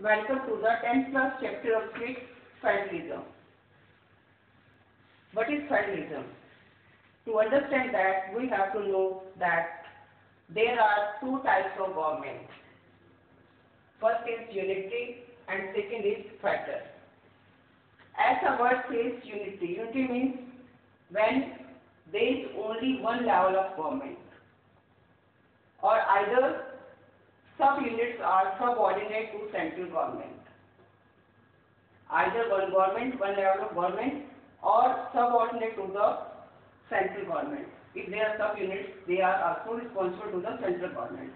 Welcome to the 10th class chapter of civics, federalism. What is federalism? To understand that, we have to know that there are two types of government. First is unitary and second is federal. As the word says unity, unity means when there is only one level of government, or either sub-units are subordinate to central government. Either one government, one level of government, or subordinate to the central government. If they are sub-units, they are also responsible to the central government.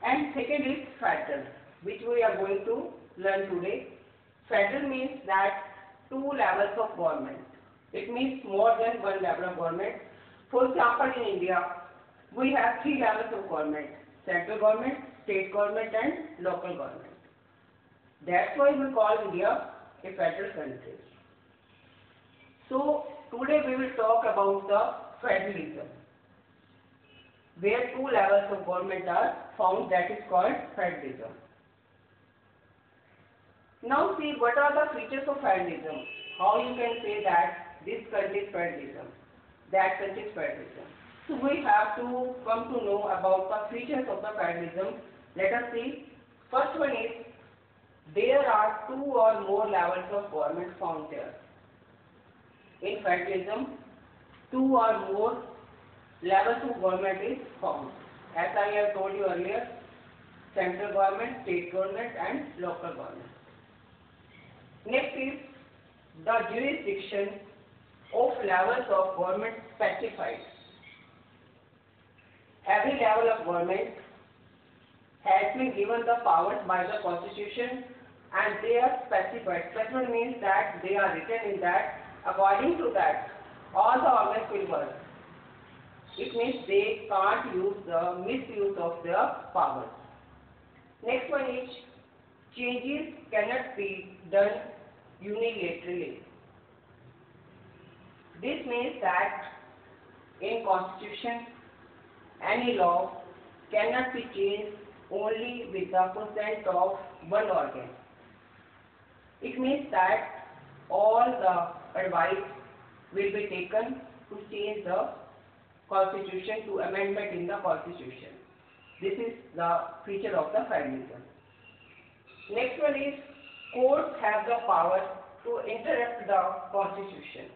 And second is federal, which we are going to learn today. Federal means that two levels of government. It means more than one level of government. For example, in India, we have three levels of government: central government, state government and local government. That's why we call India a federal country. So today we will talk about the federalism, where two levels of government are found, that is called federalism. Now see, what are the features of federalism? How you can say that this country is federalism, that country is federalism. So we have to come to know about the features of the federalism. Let us see. First one is, there are two or more levels of government found there. In federalism, two or more levels of government is found. As I have told you earlier, central government, state government and local government. Next is the jurisdiction of levels of government specified. Every level of government has been given the powers by the Constitution and they are specified. Specified means that they are written in that. According to that, all the organs will work. It means they can't use the misuse of their powers. Next one is, changes cannot be done unilaterally. This means that in Constitution, any law cannot be changed only with the consent of one organ. It means that all the advice will be taken to change the Constitution, to amendment in the Constitution. This is the feature of the federalism. Next one is, courts have the power to interrupt the Constitution.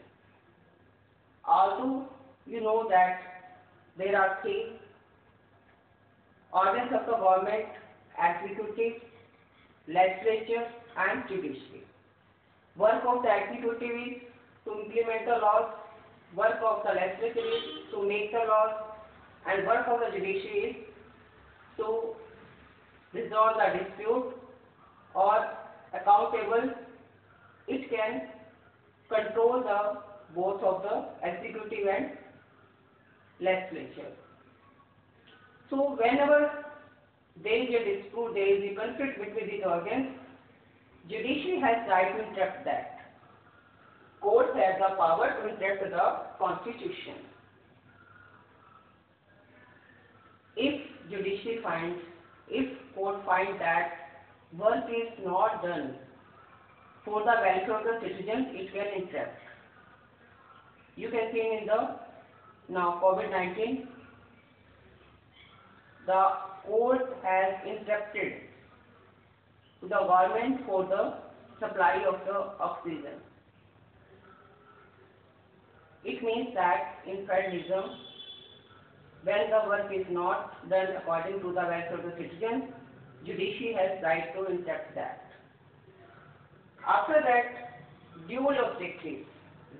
Although you know that there are three organs of the government: executive, legislature and judiciary. Work of the executive is to implement the laws, work of the legislature is to make the laws, and work of the judiciary is to resolve the dispute or accountable. It can control the both of the executive and legislature. So whenever there is a dispute, there is a conflict between these organs, judiciary has right to interrupt that. Courts have the power to interrupt the Constitution. If court finds that work is not done for the welfare of the citizens, it can interrupt. You can see in the now COVID-19, the court has interrupted to the government for the supply of the oxygen. It means that in federalism, when the work is not done according to the welfare of the citizens, judiciary has right to interrupt that. After that, dual objectives.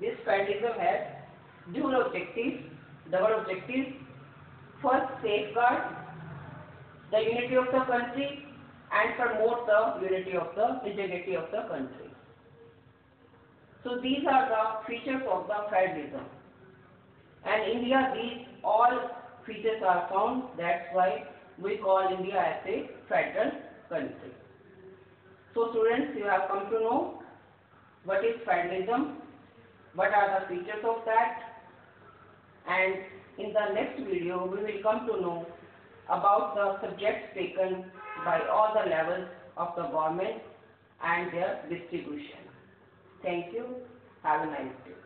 This federalism has dual objectives, double objectives. First, safeguard the unity of the country and promote the unity of the integrity of the country. So these are the features of the federalism. And India, these all features are found. That's why we call India as a federal country. So students, you have come to know what is federalism, what are the features of that, and in the next video we will come to know about the subjects taken by all the levels of the government and their distribution. Thank you. Have a nice day.